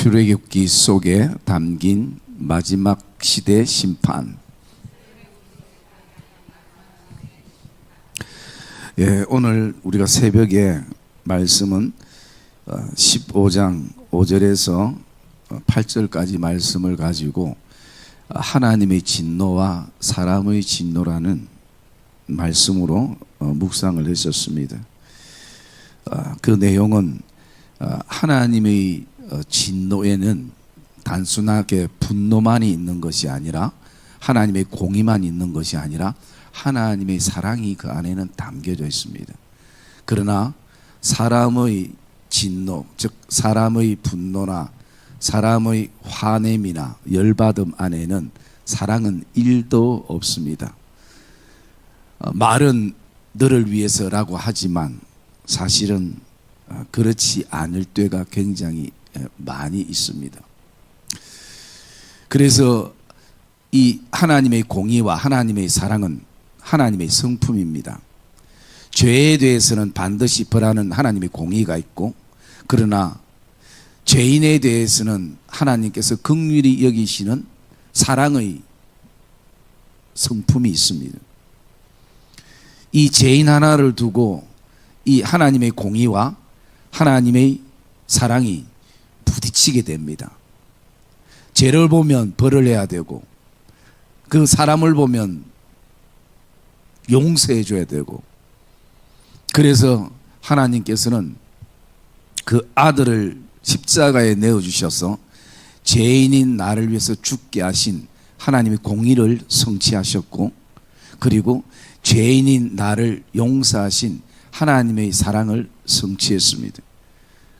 출애굽기 속에 담긴 마지막 시대 심판. 오늘 우리가 새벽에 말씀은 15장 5절에서 8절까지 말씀을 가지고 하나님의 진노와 사람의 진노라는 말씀으로 묵상을 했었습니다. 그 내용은 하나님의 진노에는 단순하게 분노만이 있는 것이 아니라, 하나님의 공의만 있는 것이 아니라 하나님의 사랑이 그 안에는 담겨져 있습니다. 그러나 사람의 진노, 즉 사람의 분노나 사람의 화냄이나 열받음 안에는 사랑은 1도 없습니다. 말은 너를 위해서라고 하지만 사실은 그렇지 않을 때가 굉장히 많이 있습니다. 그래서 이 하나님의 공의와 하나님의 사랑은 하나님의 성품입니다. 죄에 대해서는 반드시 벌하는 하나님의 공의가 있고, 그러나 죄인에 대해서는 하나님께서 긍휼히 여기시는 사랑의 성품이 있습니다. 이 죄인 하나를 두고 이 하나님의 공의와 하나님의 사랑이 부딪히게 됩니다. 죄를 보면 벌을 해야 되고, 그 사람을 보면 용서해 줘야 되고, 그래서 하나님께서는 그 아들을 십자가에 내어주셔서 죄인인 나를 위해서 죽게 하신 하나님의 공의를 성취하셨고, 그리고 죄인인 나를 용서하신 하나님의 사랑을 성취했습니다.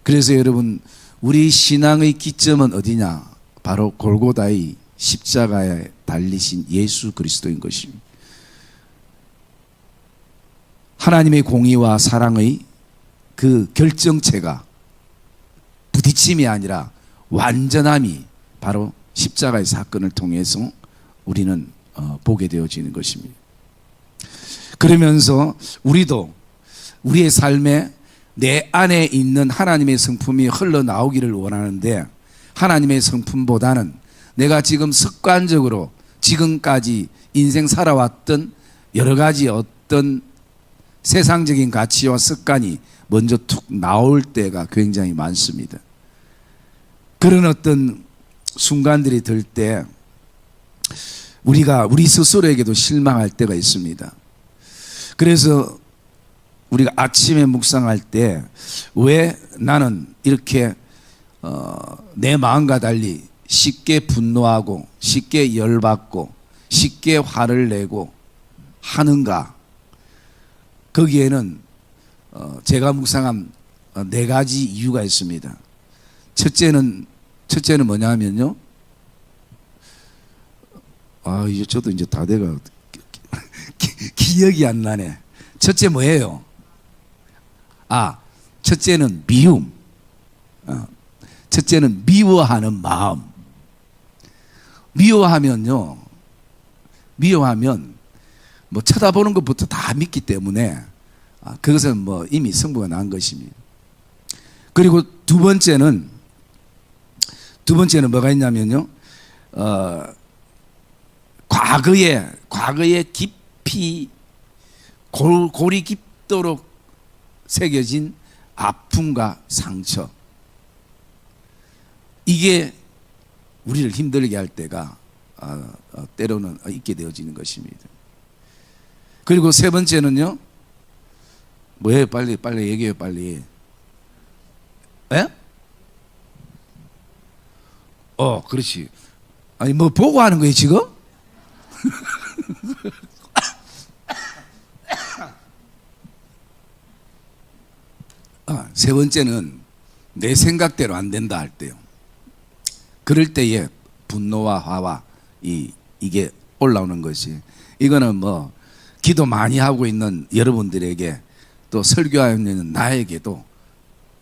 그래서 여러분, 우리 신앙의 기점은 어디냐? 바로 골고다의 십자가에 달리신 예수 그리스도인 것입니다. 하나님의 공의와 사랑의 그 결정체가 부딪힘이 아니라 완전함이 바로 십자가의 사건을 통해서 우리는 보게 되어지는 것입니다. 그러면서 우리도 우리의 삶에 내 안에 있는 하나님의 성품이 흘러나오기를 원하는데, 하나님의 성품보다는 내가 지금 습관적으로 지금까지 인생 살아왔던 여러 가지 어떤 세상적인 가치와 습관이 먼저 툭 나올 때가 굉장히 많습니다. 그런 어떤 순간들이 들 때 우리가 우리 스스로에게도 실망할 때가 있습니다. 그래서 우리가 아침에 묵상할 때 왜 나는 이렇게 내 마음과 달리 쉽게 분노하고 쉽게 열받고 쉽게 화를 내고 하는가? 거기에는 제가 묵상한 4가지 이유가 있습니다. 첫째는 뭐냐면요. 이제 저도 이제 다 돼가 기억이 안 나네. 첫째 뭐예요? 첫째는 미움. 첫째는 미워하는 마음. 미워하면 뭐 쳐다보는 것부터 다 믿기 때문에 그것은 뭐 이미 승부가 난 것입니다. 그리고 두 번째는 뭐가 있냐면요. 과거에 깊이 골이 깊도록 새겨진 아픔과 상처, 이게 우리를 힘들게 할 때가 때로는 있게 되어지는 것입니다. 그리고 세 번째는요. 뭐예요? 빨리 얘기해요. 빨리. 에? 그렇지. 아니 뭐 보고 하는 거예요 지금? 세 번째는 내 생각대로 안 된다 할 때요. 그럴 때에 분노와 화와 이게 올라오는 것이, 이거는 뭐 기도 많이 하고 있는 여러분들에게, 또 설교하고 있는 나에게도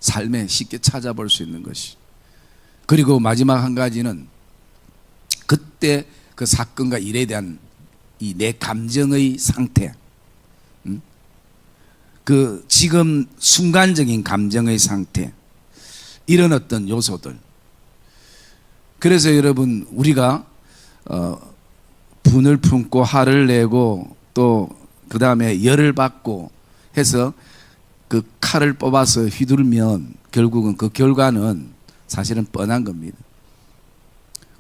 삶에 쉽게 찾아볼 수 있는 것이. 그리고 마지막 한 가지는 그때 그 사건과 일에 대한 이 내 감정의 상태, 그 지금 순간적인 감정의 상태, 이런 어떤 요소들, 그래서 여러분 우리가 분을 품고 화를 내고 또 그 다음에 열을 받고 해서 그 칼을 뽑아서 휘두르면 결국은 그 결과는 사실은 뻔한 겁니다.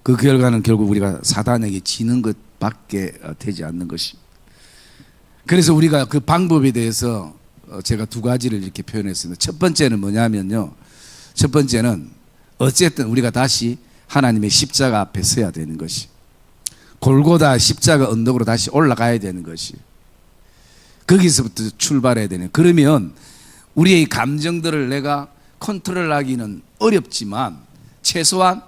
그 결과는 결국 우리가 사단에게 지는 것밖에 되지 않는 것이. 그래서 우리가 그 방법에 대해서 제가 두 가지를 이렇게 표현했습니다. 첫 번째는 뭐냐면요. 첫 번째는 어쨌든 우리가 다시 하나님의 십자가 앞에 서야 되는 것이. 골고다 십자가 언덕으로 다시 올라가야 되는 것이. 거기서부터 출발해야 되는. 그러면 우리의 감정들을 내가 컨트롤하기는 어렵지만 최소한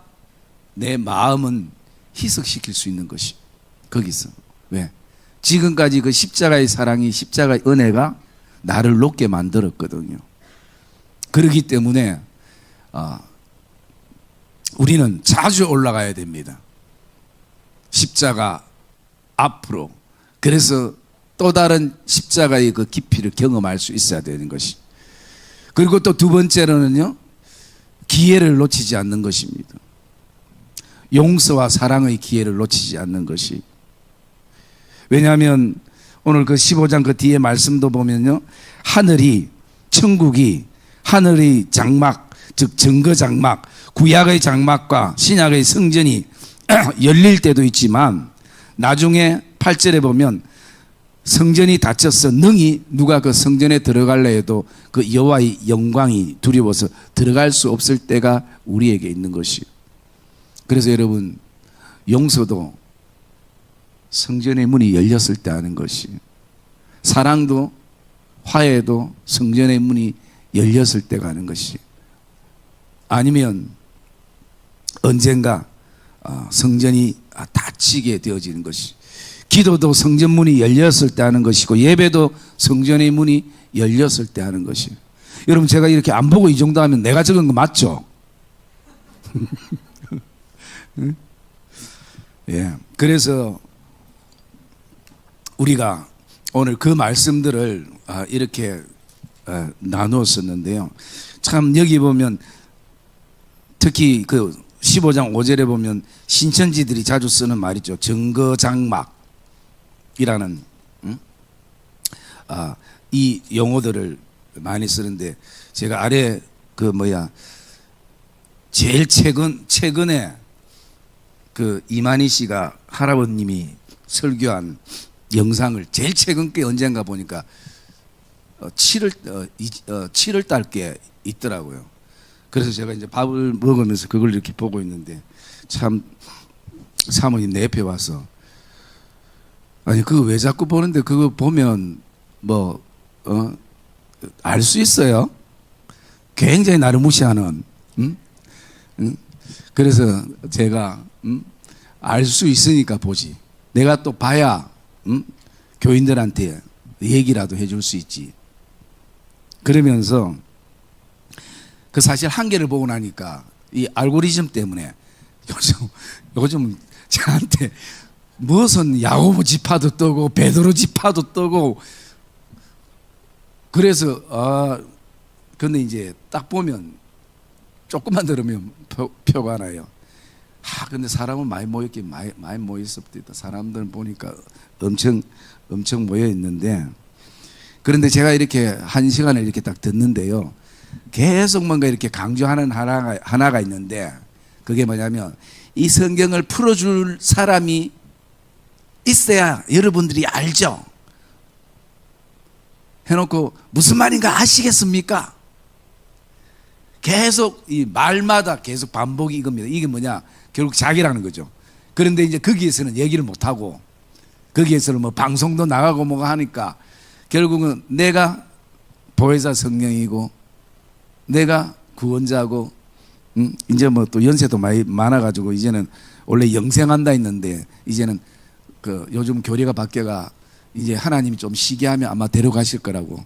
내 마음은 희석시킬 수 있는 것이. 거기서. 왜? 지금까지 그 십자가의 사랑이, 십자가의 은혜가 나를 높게 만들었거든요. 그렇기 때문에 우리는 자주 올라가야 됩니다. 십자가 앞으로. 그래서 또 다른 십자가의 그 깊이를 경험할 수 있어야 되는 것이. 그리고 또 두 번째로는요, 기회를 놓치지 않는 것입니다. 용서와 사랑의 기회를 놓치지 않는 것이. 왜냐하면 오늘 그 15장 그 뒤에 말씀도 보면요, 하늘이, 천국이, 하늘의 장막, 즉 증거 장막, 구약의 장막과 신약의 성전이 열릴 때도 있지만 나중에 8절에 보면 성전이 닫혀서 능히 누가 그 성전에 들어갈래 해도 그 여호와의 영광이 두려워서 들어갈 수 없을 때가 우리에게 있는 것이요. 그래서 여러분, 용서도 성전의 문이 열렸을 때 하는 것이, 사랑도 화해도 성전의 문이 열렸을 때가 하는 것이, 아니면 언젠가 성전이 닫히게 되어지는 것이, 기도도 성전 문이 열렸을 때 하는 것이고 예배도 성전의 문이 열렸을 때 하는 것이. 여러분, 제가 이렇게 안 보고 이 정도 하면 내가 적은 거 맞죠? 예. 그래서 우리가 오늘 그 말씀들을 이렇게 나누었었는데요. 참 여기 보면 특히 그 15장 5절에 보면 신천지들이 자주 쓰는 말이죠. 증거장막이라는 이 용어들을 많이 쓰는데, 제가 아래 제일 최근에 그 이만희 씨가 할아버님이 설교한 영상을 제일 최근 게 언젠가 보니까 7월 달께 있더라고요. 그래서 제가 이제 밥을 먹으면서 그걸 이렇게 보고 있는데, 참 사모님 내 옆에 와서, 아니 그거 왜 자꾸 보는데, 그거 보면 알 수 있어요? 굉장히 나를 무시하는. 그래서 제가 알 수 있으니까 보지. 내가 또 봐야 교인들한테 얘기라도 해줄 수 있지. 그러면서 그 사실 한계를 보고 나니까 이 알고리즘 때문에 요즘 저한테 무슨 야고보 지파도 뜨고 베드로 지파도 뜨고, 그래서 근데 이제 딱 보면 조금만 들으면 표가 나요. 근데 사람은 많이 모였긴 많이 모였었다. 사람들 보니까 엄청 모여 있는데, 그런데 제가 이렇게 한 시간을 이렇게 딱 듣는데요, 계속 뭔가 이렇게 강조하는 하나가 있는데, 그게 뭐냐면 이 성경을 풀어줄 사람이 있어야 여러분들이 알죠. 해놓고 무슨 말인가 아시겠습니까? 계속 이 말마다 계속 반복이 이겁니다. 이게 뭐냐? 결국 자기라는 거죠. 그런데 이제 거기에서는 얘기를 못하고, 거기에서는 뭐 방송도 나가고 뭐가 하니까 결국은 내가 보혜사 성령이고 내가 구원자고, 이제 뭐 또 연세도 많이 많아가지고 이제는 원래 영생한다 했는데 이제는 그 요즘 교리가 바뀌어가 이제 하나님이 좀 쉬게 하면 아마 데려가실 거라고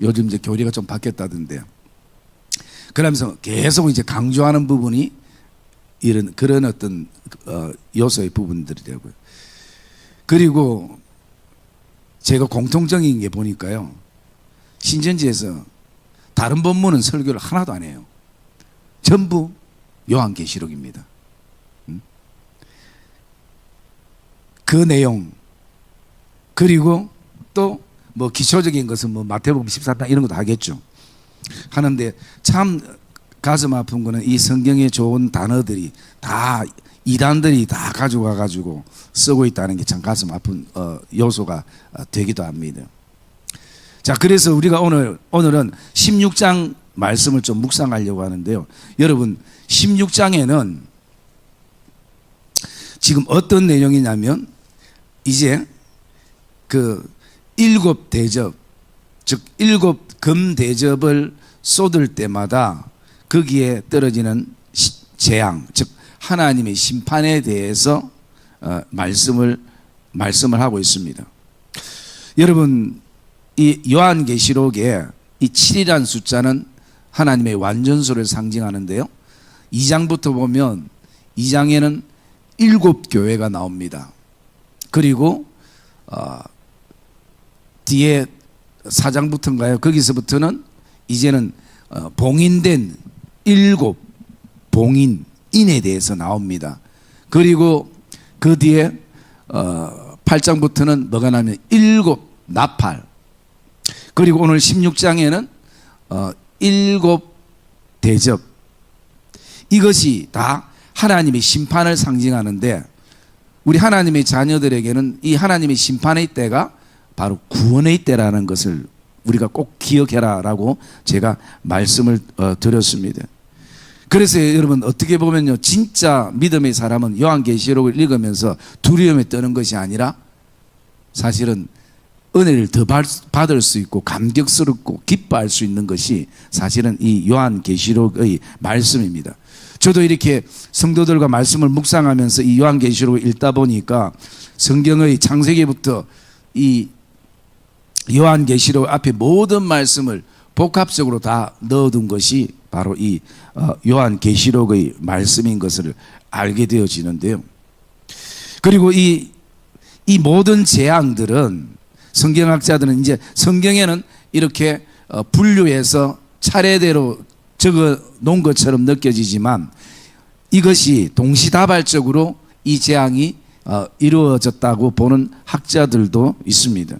요즘 이제 교리가 좀 바뀌었다던데, 그러면서 계속 이제 강조하는 부분이 그런 어떤 요소의 부분들이라고요. 그리고 제가 공통적인 게 보니까요, 신천지에서 다른 본문은 설교를 하나도 안 해요. 전부 요한계시록입니다. 그 내용, 그리고 또 뭐 기초적인 것은 뭐 마태복음 14장 이런 것도 하겠죠. 하는데 참 가슴 아픈 거는 이 성경에 좋은 단어들이 다 이단들이 다 가져가 가지고 쓰고 있다는 게 참 가슴 아픈 요소가 되기도 합니다. 자, 그래서 우리가 오늘은 16장 말씀을 좀 묵상하려고 하는데요. 여러분, 16장에는 지금 어떤 내용이냐면 이제 그 일곱 대접, 즉 일곱 금 대접을 쏟을 때마다 거기에 떨어지는 재앙, 즉 하나님의 심판에 대해서 말씀을 하고 있습니다. 여러분, 이 요한계시록에 이 7이라는 숫자는 하나님의 완전수를 상징하는데요. 2장부터 보면 2장에는 7교회가 나옵니다. 그리고 뒤에 4장부터인가요? 거기서부터는 이제는 봉인된 7 봉인인에 대해서 나옵니다. 그리고 그 뒤에 8장부터는 뭐가 나면 7 나팔, 그리고 오늘 16장에는 7 대접, 이것이 다 하나님의 심판을 상징하는데 우리 하나님의 자녀들에게는 이 하나님의 심판의 때가 바로 구원의 때라는 것을 우리가 꼭 기억해라 라고 제가 말씀을 드렸습니다. 그래서 여러분, 어떻게 보면요, 진짜 믿음의 사람은 요한계시록을 읽으면서 두려움에 떠는 것이 아니라 사실은 은혜를 더 받을 수 있고 감격스럽고 기뻐할 수 있는 것이 사실은 이 요한계시록의 말씀입니다. 저도 이렇게 성도들과 말씀을 묵상하면서 이 요한계시록을 읽다 보니까 성경의 창세기부터 이 요한계시록 앞에 모든 말씀을 복합적으로 다 넣어둔 것이 바로 이 요한계시록의 말씀인 것을 알게 되어지는데요. 그리고 이 모든 재앙들은 성경학자들은 이제 성경에는 이렇게 분류해서 차례대로 적어 놓은 것처럼 느껴지지만 이것이 동시다발적으로 이 재앙이 이루어졌다고 보는 학자들도 있습니다.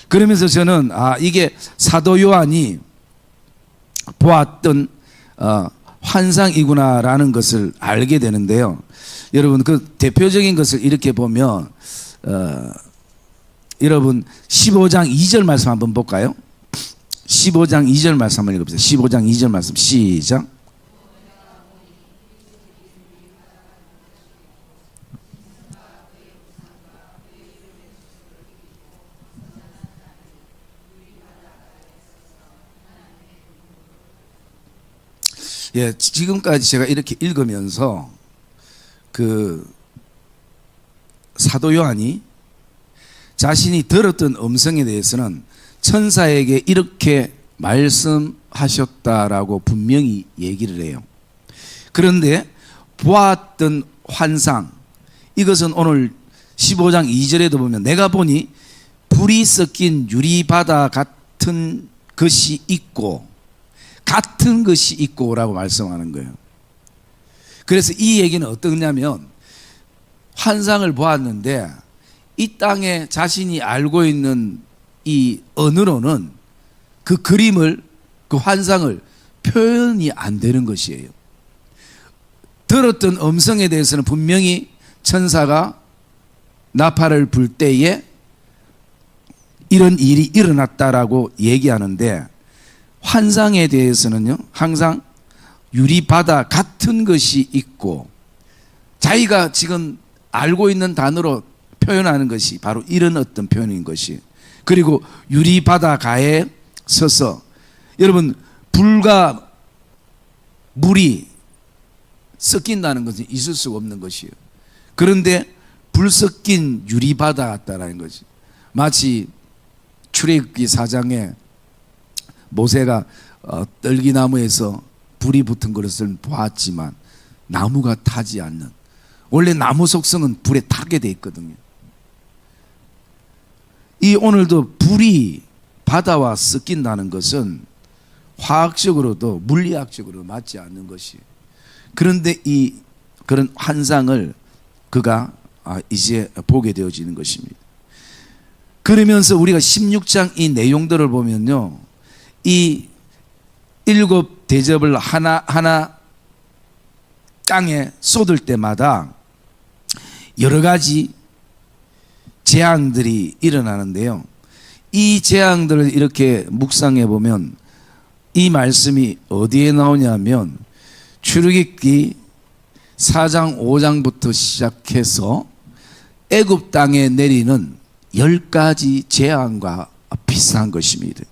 그러면서 저는 이게 사도 요한이 보았던 환상이구나라는 것을 알게 되는데요. 여러분, 그 대표적인 것을 이렇게 보면 여러분 15장 2절 말씀 한번 볼까요? 15장 2절 말씀 한번 읽어보세요. 15장 2절 말씀 시작. 예, 지금까지 제가 이렇게 읽으면서 그 사도 요한이 자신이 들었던 음성에 대해서는 천사에게 이렇게 말씀하셨다라고 분명히 얘기를 해요. 그런데 보았던 환상, 이것은 오늘 15장 2절에도 보면 내가 보니 불이 섞인 유리바다 같은 것이 있고 같은 것이 있고 라고 말씀하는 거예요. 그래서 이 얘기는 어떠냐면 환상을 보았는데 이 땅에 자신이 알고 있는 이 언어로는 그 그림을, 그 환상을 표현이 안 되는 것이에요. 들었던 음성에 대해서는 분명히 천사가 나팔을 불 때에 이런 일이 일어났다라고 얘기하는데 환상에 대해서는요, 항상 유리바다 같은 것이 있고 자기가 지금 알고 있는 단어로 표현하는 것이 바로 이런 어떤 표현인 것이, 그리고 유리바다 가에 서서, 여러분 불과 물이 섞인다는 것은 있을 수가 없는 것이에요. 그런데 불 섞인 유리바다 같다라는 거지. 마치 출애굽기 4장에 모세가 떨기나무에서 불이 붙은 것을 보았지만 나무가 타지 않는, 원래 나무 속성은 불에 타게 돼 있거든요. 이 오늘도 불이 바다와 섞인다는 것은 화학적으로도 물리학적으로 맞지 않는 것이, 그런데 이 그런 환상을 그가 이제 보게 되어지는 것입니다. 그러면서 우리가 16장 이 내용들을 보면요, 이 7 대접을 하나하나 땅에 쏟을 때마다 여러 가지 재앙들이 일어나는데요, 이 재앙들을 이렇게 묵상해 보면 이 말씀이 어디에 나오냐면 출애굽기 4장 5장부터 시작해서 애굽 땅에 내리는 10가지 재앙과 비슷한 것입니다.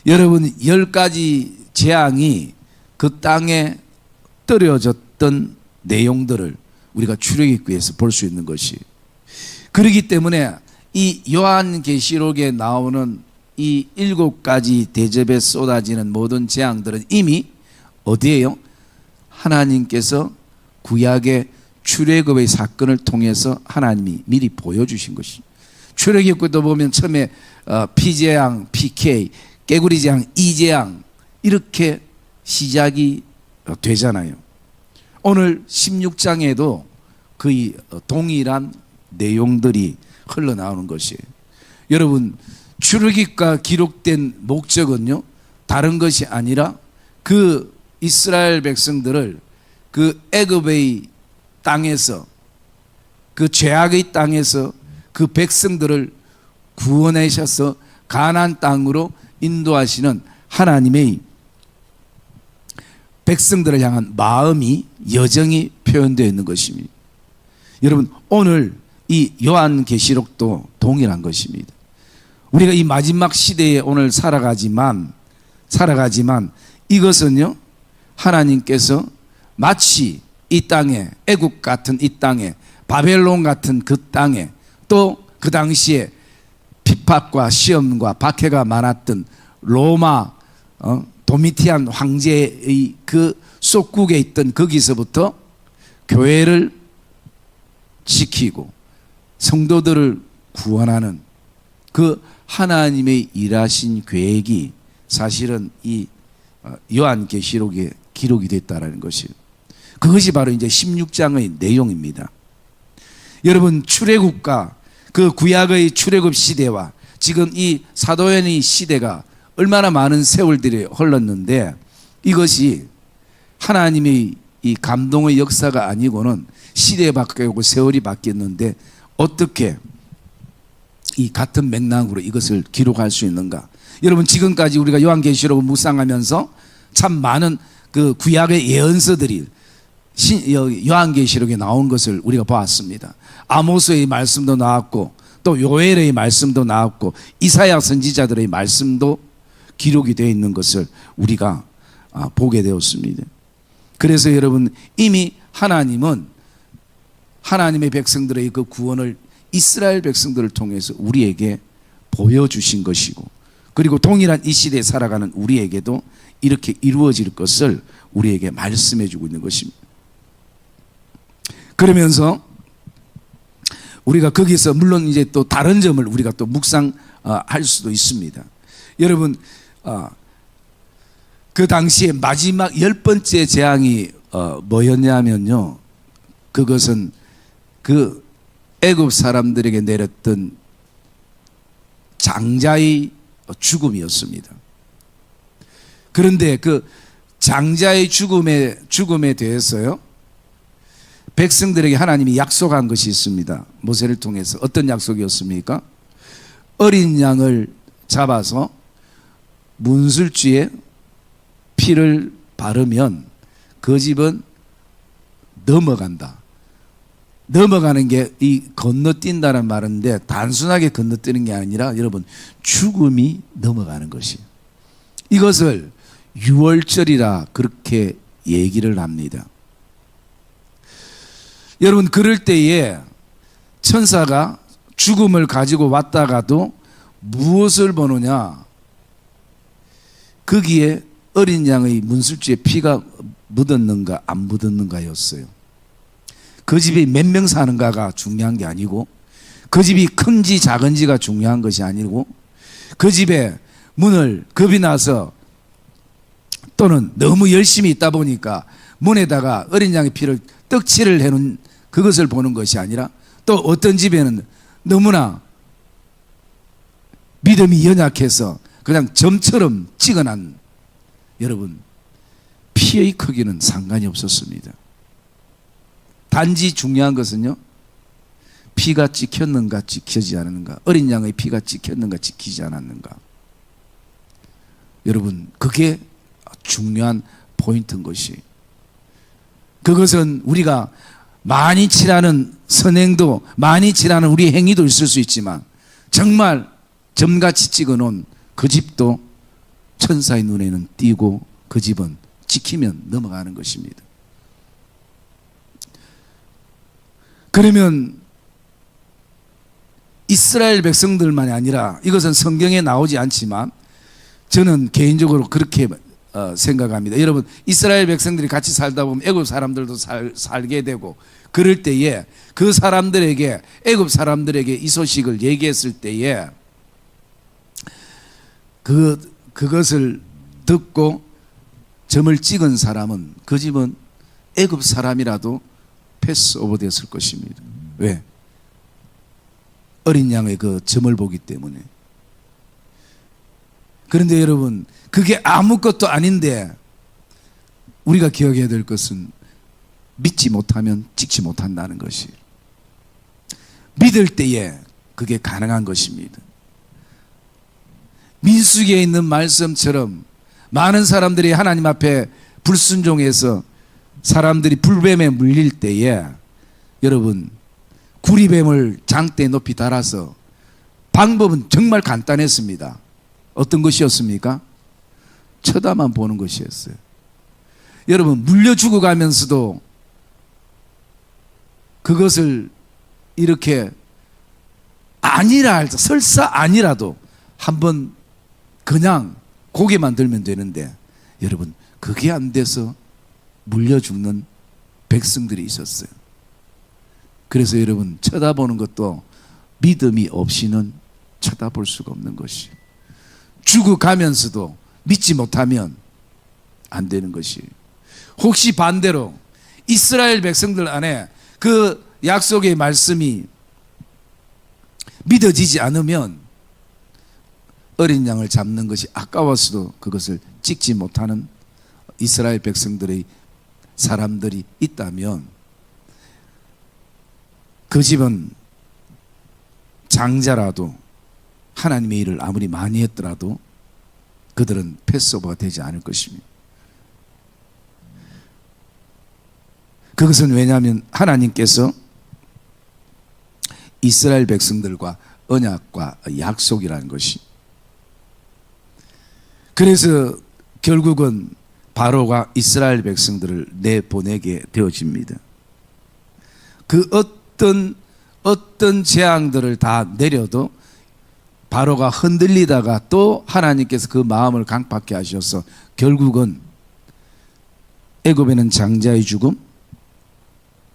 여러분, 10가지 재앙이 그 땅에 떨어졌던 내용들을 우리가 출애굽기에서 볼 수 있는 것이, 그렇기 때문에 이 요한계시록에 나오는 이 7가지 대접에 쏟아지는 모든 재앙들은 이미 어디에요? 하나님께서 구약의 출애굽의 사건을 통해서 하나님이 미리 보여주신 것이. 출애굽기도 보면 처음에 피재앙, PK, 깨구리재앙, 이재앙 이렇게 시작이 되잖아요. 오늘 16장에도 거의 동일한 내용들이 흘러나오는 것이에요. 여러분, 출애굽기가 기록된 목적은요, 다른 것이 아니라 그 이스라엘 백성들을 그 애굽의 땅에서, 그 죄악의 땅에서 그 백성들을 구원하셔서 가나안 땅으로 인도하시는 하나님의 백성들을 향한 마음이, 여정이 표현되어 있는 것입니다. 여러분, 오늘 이 요한계시록도 동일한 것입니다. 우리가 이 마지막 시대에 오늘 살아가지만 이것은요, 하나님께서 마치 이 땅에, 애국 같은 이 땅에, 바벨론 같은 그 땅에, 또 그 당시에 핍박과 시험과 박해가 많았던 로마 도미티안 황제의 그 속국에 있던 거기서부터 교회를 지키고 성도들을 구원하는 그 하나님의 일하신 계획이 사실은 이 요한계시록에 기록이 됐다라는 것이에요. 그것이 바로 이제 16장의 내용입니다. 여러분, 출애굽과 그 구약의 출애굽 시대와 지금 이 사도행의 시대가 얼마나 많은 세월들이 흘렀는데, 이것이 하나님의 이 감동의 역사가 아니고는 시대에 바뀌고 세월이 바뀌었는데 어떻게 이 같은 맥락으로 이것을 기록할 수 있는가? 여러분, 지금까지 우리가 요한계시록을 묵상하면서 참 많은 그 구약의 예언서들이 요한계시록에 나온 것을 우리가 보았습니다. 아모스의 말씀도 나왔고, 또 요엘의 말씀도 나왔고, 이사야 선지자들의 말씀도 기록이 되어 있는 것을 우리가 보게 되었습니다. 그래서 여러분, 이미 하나님은 하나님의 백성들의 그 구원을 이스라엘 백성들을 통해서 우리에게 보여주신 것이고, 그리고 동일한 이 시대에 살아가는 우리에게도 이렇게 이루어질 것을 우리에게 말씀해 주고 있는 것입니다. 그러면서 우리가 거기서 물론 이제 또 다른 점을 우리가 또 묵상할 수도 있습니다. 여러분, 그 당시에 마지막 10번째 재앙이 뭐였냐면요, 그것은 그 애굽 사람들에게 내렸던 장자의 죽음이었습니다. 그런데 그 장자의 죽음에 대해서요, 백성들에게 하나님이 약속한 것이 있습니다. 모세를 통해서. 어떤 약속이었습니까? 어린 양을 잡아서 문술주에 피를 바르면 그 집은 넘어간다. 넘어가는 게 이 건너뛴다는 말인데, 단순하게 건너뛰는 게 아니라 여러분, 죽음이 넘어가는 것이에요. 이것을 유월절이라 그렇게 얘기를 합니다. 여러분, 그럴 때에 천사가 죽음을 가지고 왔다가도 무엇을 보느냐? 거기에 어린 양의 문술주에 피가 묻었는가 안 묻었는가였어요. 그 집이 몇 명 사는가가 중요한 게 아니고, 그 집이 큰지 작은지가 중요한 것이 아니고, 그 집에 문을 겁이 나서 또는 너무 열심히 있다 보니까 문에다가 어린 양의 피를 떡칠을 해놓은 그것을 보는 것이 아니라 또 어떤 집에는 너무나 믿음이 연약해서 그냥 점처럼 찍어난, 여러분, 피의 크기는 상관이 없었습니다. 단지 중요한 것은요, 피가 찍혔는가 찍히지 않았는가, 어린 양의 피가 찍혔는가 찍히지 않았는가. 여러분, 그게 중요한 포인트인 것이, 그것은 우리가 많이 칠하는 선행도, 많이 칠하는 우리 행위도 있을 수 있지만, 정말 점같이 찍어놓은 그 집도 천사의 눈에는 띄고 그 집은 지키면 넘어가는 것입니다. 그러면 이스라엘 백성들만이 아니라, 이것은 성경에 나오지 않지만 저는 개인적으로 그렇게 생각합니다. 여러분, 이스라엘 백성들이 같이 살다 보면 애굽 사람들도 살게 되고, 그럴 때에 그 사람들에게, 애굽 사람들에게 이 소식을 얘기했을 때에 그것을 듣고 점을 찍은 사람은, 그 집은 애굽 사람이라도 패스오버 됐을 것입니다. 왜? 어린 양의 그 점을 보기 때문에. 그런데 여러분, 그게 아무것도 아닌데 우리가 기억해야 될 것은 믿지 못하면 찍지 못한다는 것이, 믿을 때에 그게 가능한 것입니다. 민수기에 있는 말씀처럼 많은 사람들이 하나님 앞에 불순종해서 사람들이 불뱀에 물릴 때에, 여러분, 구리뱀을 장대에 높이 달아서, 방법은 정말 간단했습니다. 어떤 것이었습니까? 쳐다만 보는 것이었어요. 여러분, 물려 죽어가면서도 그것을 이렇게 설사 아니라도 한번 그냥 고개만 들면 되는데, 여러분, 그게 안 돼서 물려 죽는 백성들이 있었어요. 그래서 여러분, 쳐다보는 것도 믿음이 없이는 쳐다볼 수가 없는 것이, 죽어가면서도 믿지 못하면 안 되는 것이, 혹시 반대로 이스라엘 백성들 안에 그 약속의 말씀이 믿어지지 않으면 어린 양을 잡는 것이 아까워서도 그것을 찍지 못하는 이스라엘 백성들의 사람들이 있다면, 그 집은 장자라도, 하나님의 일을 아무리 많이 했더라도 그들은 패스오버가 되지 않을 것입니다. 그것은 왜냐하면 하나님께서 이스라엘 백성들과 언약과 약속이라는 것이, 그래서 결국은 바로가 이스라엘 백성들을 내보내게 되어집니다. 그 어떤 재앙들을 다 내려도 바로가 흔들리다가 또 하나님께서 그 마음을 강팍케 하셔서 결국은 애굽에는 장자의 죽음,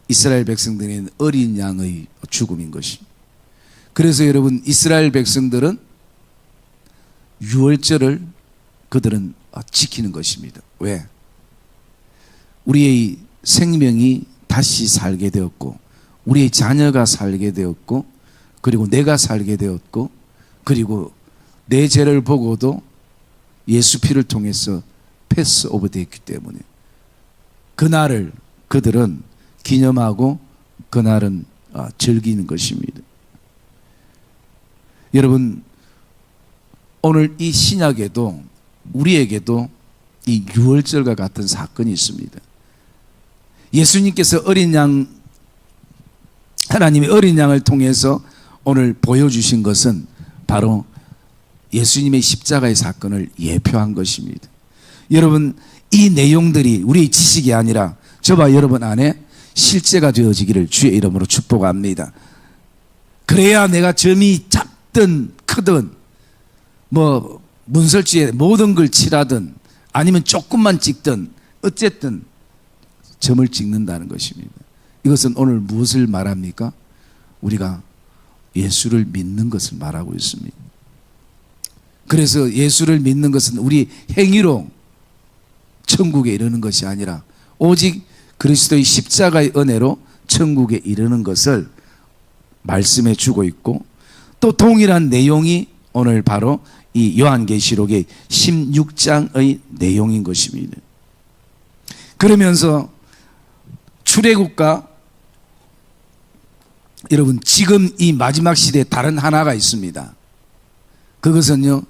이스라엘 백성들에는 어린 양의 죽음인 것이. 그래서 여러분, 이스라엘 백성들은 유월절을 그들은 지키는 것입니다. 왜? 우리의 생명이 다시 살게 되었고, 우리의 자녀가 살게 되었고, 그리고 내가 살게 되었고, 그리고 내 죄를 보고도 예수 피를 통해서 패스오버 되었기 때문에 그날을 그들은 기념하고 그날은 즐기는 것입니다. 여러분, 오늘 이 신약에도 우리에게도 이 유월절과 같은 사건이 있습니다. 예수님께서 하나님의 어린 양을 통해서 오늘 보여주신 것은 바로 예수님의 십자가의 사건을 예표한 것입니다. 여러분, 이 내용들이 우리의 지식이 아니라 저와 여러분 안에 실제가 되어지기를 주의 이름으로 축복합니다. 그래야 내가 점이 작든 크든 문설주에 모든 걸 칠하든 아니면 조금만 찍든 어쨌든 점을 찍는다는 것입니다. 이것은 오늘 무엇을 말합니까? 우리가 예수를 믿는 것을 말하고 있습니다. 그래서 예수를 믿는 것은 우리 행위로 천국에 이르는 것이 아니라 오직 그리스도의 십자가의 은혜로 천국에 이르는 것을 말씀해 주고 있고 또 동일한 내용이 오늘 바로 이 요한계시록의 16장의 내용인 것입니다. 그러면서 출애굽과 여러분 지금 이 마지막 시대에 다른 하나가 있습니다. 그것은요,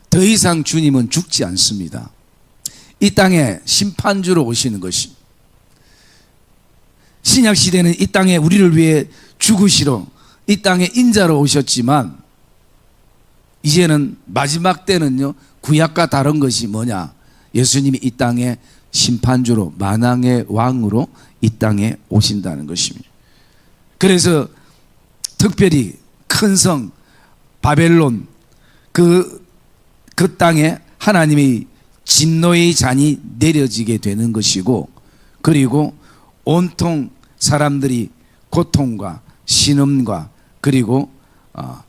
더 이상 주님은 죽지 않습니다. 이 땅에 심판주로 오시는 것이, 신약 시대는 이 땅에 우리를 위해 죽으시러 이 땅에 인자로 오셨지만 이제는 마지막 때는요, 구약과 다른 것이 뭐냐, 예수님이 이 땅에 심판주로 만왕의 왕으로 이 땅에 오신다는 것입니다. 그래서 특별히 큰 성 바벨론 그 땅에 하나님의 진노의 잔이 내려지게 되는 것이고, 그리고 온통 사람들이 고통과 신음과 그리고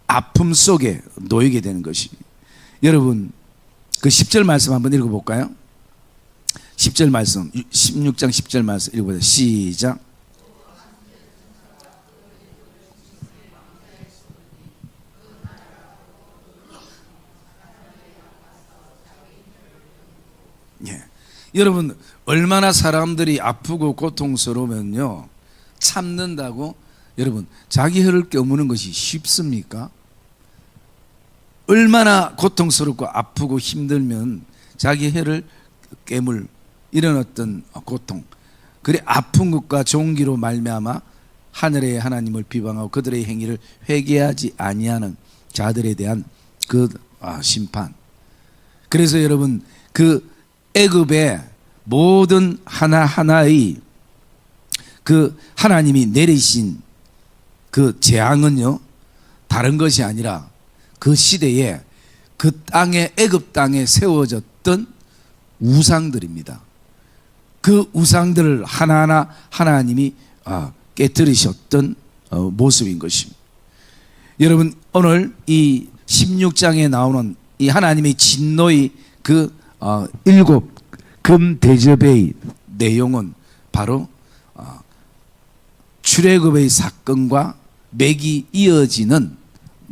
아픔 속에 놓이게 되는 것이. 여러분 그 10절 말씀 한번 읽어볼까요? 10절 말씀, 16장 10절 말씀 읽어보세요. 시작. 예. 여러분 얼마나 사람들이 아프고 고통스러우면요 참는다고 여러분 자기 혀를 깨무는 것이 쉽습니까? 얼마나 고통스럽고 아프고 힘들면 자기 혀를 깨물 이런 어떤 고통, 그래 아픈 것과 종기로 말미암아 하늘의 하나님을 비방하고 그들의 행위를 회개하지 아니하는 자들에 대한 그 심판. 그래서 여러분 그 애굽의 모든 하나하나의 그 하나님이 내리신 그 재앙은요 다른 것이 아니라 그 시대에 그 땅에 애굽 땅에 세워졌던 우상들입니다. 그 우상들을 하나하나 하나님이 깨뜨리셨던 모습인 것입니다. 여러분 오늘 이 16장에 나오는 이 하나님의 진노의 그 일곱 금 대접의 내용은 바로 출애굽의 사건과 맥이 이어지는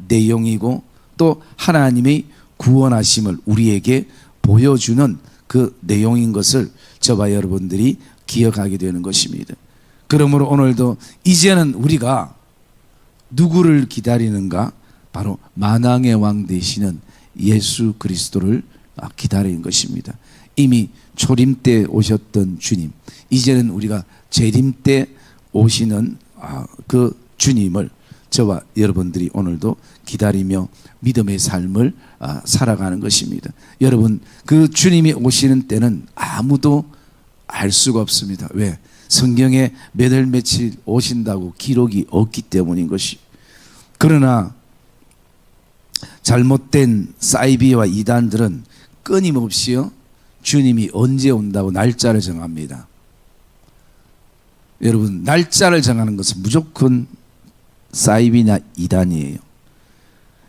내용이고 또 하나님의 구원하심을 우리에게 보여주는 그 내용인 것을 저와 여러분들이 기억하게 되는 것입니다. 그러므로 오늘도 이제는 우리가 누구를 기다리는가? 바로 만왕의 왕 되시는 예수 그리스도를 기다리는 것입니다. 이미 초림 때 오셨던 주님, 이제는 우리가 재림 때 오시는 그 주님을 저와 여러분들이 오늘도 기다리며 믿음의 삶을 살아가는 것입니다. 여러분 그 주님이 오시는 때는 아무도 알 수가 없습니다. 왜? 성경에 몇 월 며칠 오신다고 기록이 없기 때문인 것이. 그러나 잘못된 사이비와 이단들은 끊임없이요 주님이 언제 온다고 날짜를 정합니다. 여러분 날짜를 정하는 것은 무조건 사이비나 이단이에요.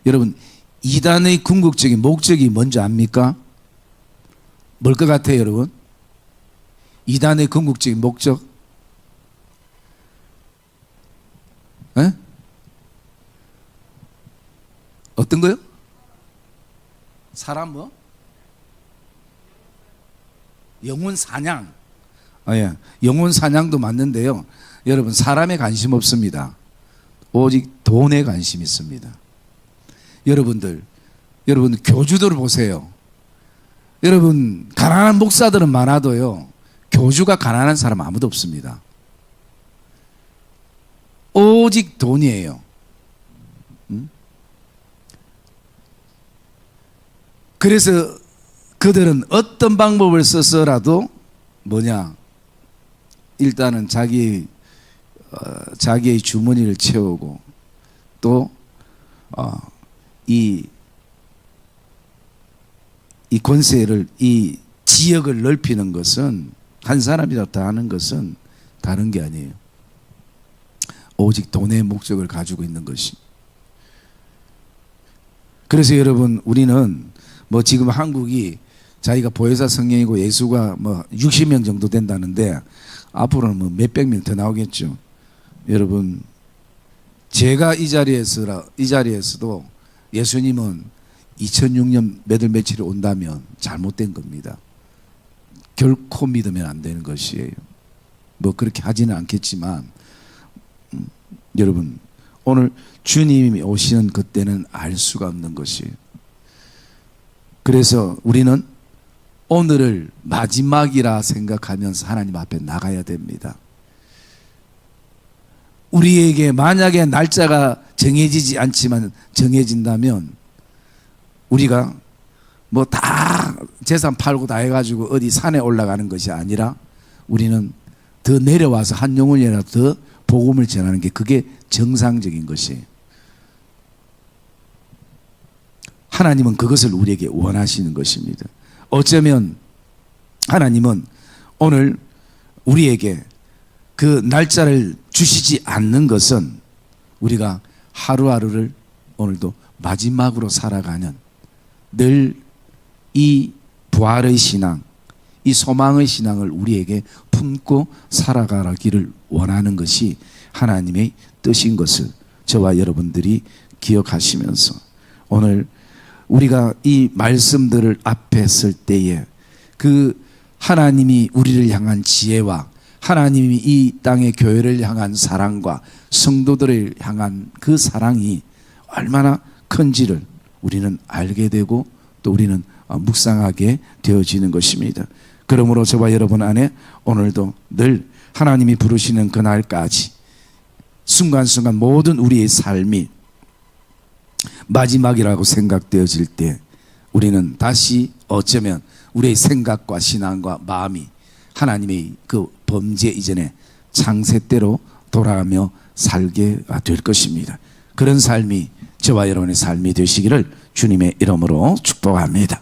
여러분 이단의 궁극적인 목적이 뭔지 압니까? 뭘 것 같아요 여러분? 이단의 궁극적인 목적? 에? 어떤 거요? 사람 뭐? 영혼 사냥. 예. 영혼 사냥도 맞는데요. 여러분 사람에 관심 없습니다. 오직 돈에 관심 있습니다. 여러분 교주들 보세요. 여러분 가난한 목사들은 많아도요 교주가 가난한 사람 아무도 없습니다. 오직 돈이에요. 그래서 그들은 어떤 방법을 써서라도 뭐냐, 일단은 자기의 주머니를 채우고 또 이 권세를 이 지역을 넓히는 것은 한 사람이라도 다 하는 것은 다른 게 아니에요. 오직 돈의 목적을 가지고 있는 것이. 그래서 여러분 우리는 뭐 지금 한국이 자기가 보혜사 성령이고 예수가 뭐 60명 정도 된다는데 앞으로는 뭐 몇백 명 더 나오겠죠. 여러분 제가 이 자리에서도 예수님은 2006년 몇 월 며칠에 온다면 잘못된 겁니다. 결코 믿으면 안 되는 것이에요. 뭐 그렇게 하지는 않겠지만 여러분 오늘 주님이 오시는 그때는 알 수가 없는 것이에요. 그래서 우리는 오늘을 마지막이라 생각하면서 하나님 앞에 나가야 됩니다. 우리에게 만약에 날짜가 정해지지 않지만 정해진다면 우리가 뭐 다 재산 팔고 다 해가지고 어디 산에 올라가는 것이 아니라 우리는 더 내려와서 한 영혼이라도 더 복음을 전하는 게 그게 정상적인 것이에요. 하나님은 그것을 우리에게 원하시는 것입니다. 어쩌면 하나님은 오늘 우리에게 그 날짜를 주시지 않는 것은 우리가 하루하루를 오늘도 마지막으로 살아가는 늘 이 부활의 신앙, 이 소망의 신앙을 우리에게 품고 살아가기를 원하는 것이 하나님의 뜻인 것을 저와 여러분들이 기억하시면서 오늘 우리가 이 말씀들을 앞에 쓸 때에 그 하나님이 우리를 향한 지혜와 하나님이 이 땅의 교회를 향한 사랑과 성도들을 향한 그 사랑이 얼마나 큰지를 우리는 알게 되고 또 우리는 묵상하게 되어지는 것입니다. 그러므로 저와 여러분 안에 오늘도 늘 하나님이 부르시는 그날까지 순간순간 모든 우리의 삶이 마지막이라고 생각되어질 때 우리는 다시 어쩌면 우리의 생각과 신앙과 마음이 하나님의 그 범죄 이전에 창세대로 돌아가며 살게 될 것입니다. 그런 삶이 저와 여러분의 삶이 되시기를 주님의 이름으로 축복합니다.